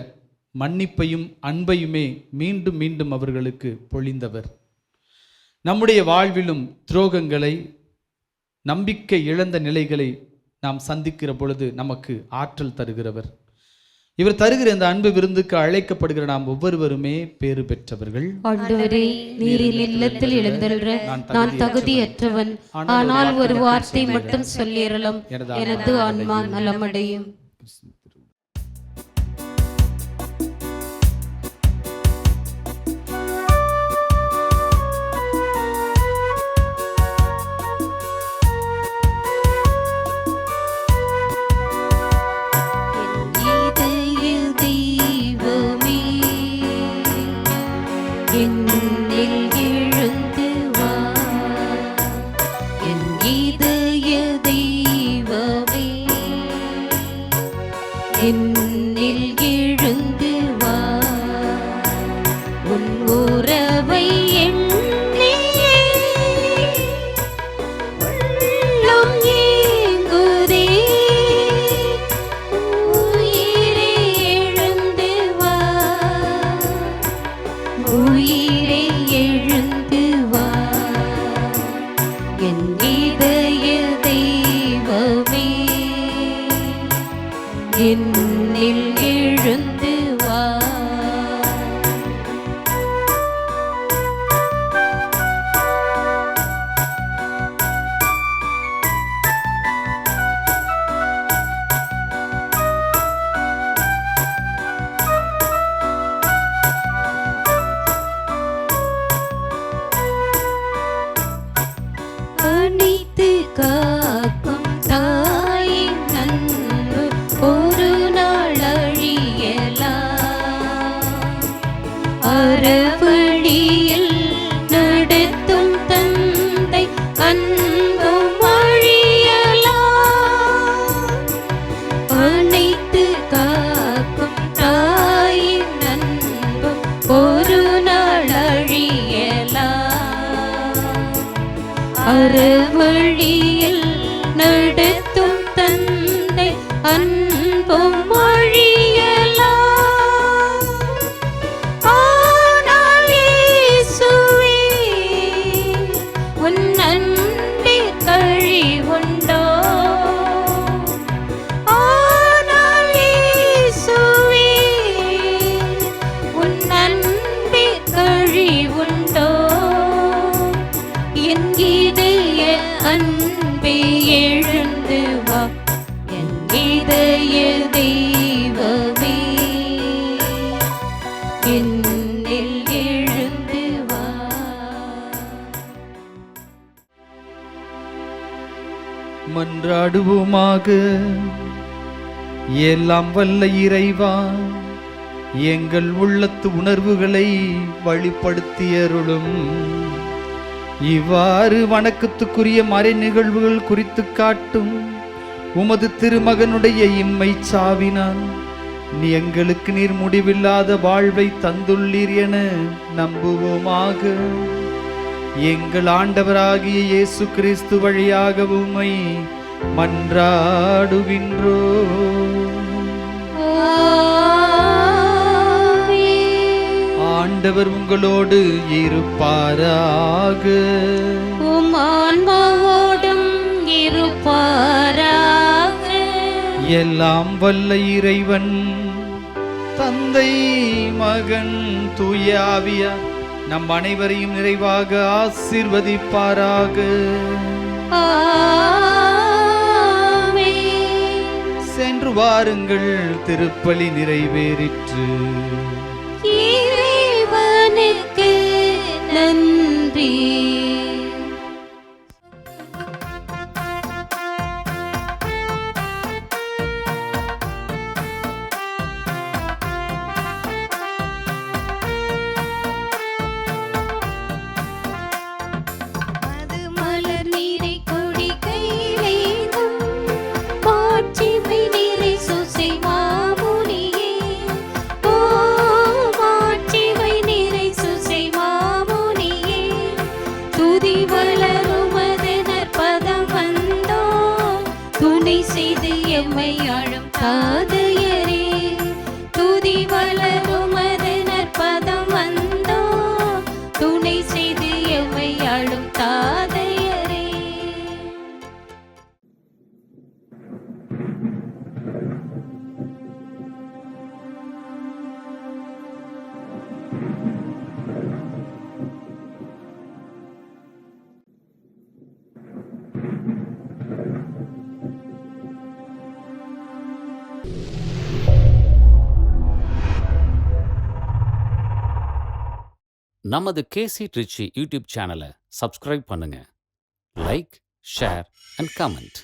Speaker 2: மன்னிப்பையும் அன்பையுமே மீண்டும் மீண்டும் அவர்களுக்கு பொழிந்தவர். நம்முடைய வாழ்விலும் துரோகங்களை, நம்பிக்கை இழந்த நிலைகளை நாம் சந்திக்கிற பொழுது நமக்கு ஆற்றல் தருகிறவர். இவர் தருகிற இந்த அன்பு விருந்துக்கு அழைக்கப்படுகிற நாம் ஒவ்வொருவருமே பேறு பெற்றவர்கள்.
Speaker 3: ஆண்டவரே, நீரின் இல்லத்தில் எழுந்தருள நான் தகுதியற்றவன். ஆனால் ஒரு வார்த்தை மட்டும் சொல்லிரலும், எனது ஆன்மா நலமடையும். என்னில் எழுந்து வா, என் இதய தெய்வமே. என்னில் எழுந்து வா, உன் உறவை எண்ணியே உள்ளம் ஏங்குதே. உயிரே எழுந்து வா, உயிரே எழுந்து வா, என் இதய தெய்வமே. என்னில் எழுந்து வா. அறவழியில் நடத்தும் தந்தை அன்பும் வழியலாம், அனைத்து காக்கும் தாயின் அன்பும் ஒரு நாள் அழியலாம். அறவழியில் நடத்தும் தந்தை அன்பும் வழியலாம், ஆனால் இயேசுவே உன் அன்பிற் கழிவுண்டோ, ஆனால் இயேசுவே உன் அன்பிற் கழிவுண்டோ, என் இதய அன்பே எழுந்து வா, என் இதய தெய்வமே என்னில் எழுந்து வா.
Speaker 2: மன்றாடுவோமாக. எல்லாம் வல்ல இறைவா, எங்கள் உள்ளத்து உணர்வுகளை வழிப்படுத்தியருளும். இவ்வாறு வணக்கத்துக்குரிய மறை நிகழ்வுகள் குறித்து காட்டும் உமது திருமகனுடைய இம்மை சாவினான் நீ எங்களுக்கு நீர் முடிவில்லாத வாழ்வை தந்துள்ளீர் என நம்புவோமாக. எங்கள் ஆண்டவராகிய இயேசு கிறிஸ்து வழியாக உம்மை மன்றாடுகின்றோம். ஆண்டவர் உங்களோடு இருப்பாராக.
Speaker 3: உம் ஆன்மாவோடும் இருப்பாராக.
Speaker 2: எல்லாம் வல்ல இறைவன் தந்தை மகன் தூய ஆவியார் நம் அனைவரையும் நிறைவாக ஆசீர்வதிப்பாராக.
Speaker 3: ஆமென்.
Speaker 2: சென்று வாருங்கள், திருப்பலி நிறைவேறிற்று.
Speaker 3: இறைவனுக்கு நன்றி. அது மலர் நீரை கொடி கையிலேந்தும் மாட்சிமை நீரை சுசை மாமுனியே. ஓ மாட்சிமை நீரை சுசை மாமுனியே, துதி வளருமது நற்பதம் வந்தோ, துணை செய்து எம்மை ஆளும் தாதையரே. துதி வளருமது நற்பதம் வந்தோ, துணை செய்து எம்மை ஆளும் தாதையரே.
Speaker 1: நமது கேசி ட்ரிச்சி யூடியூப் சேனலை சப்ஸ்கிரைப் பண்ணுங்க. Like, share and comment.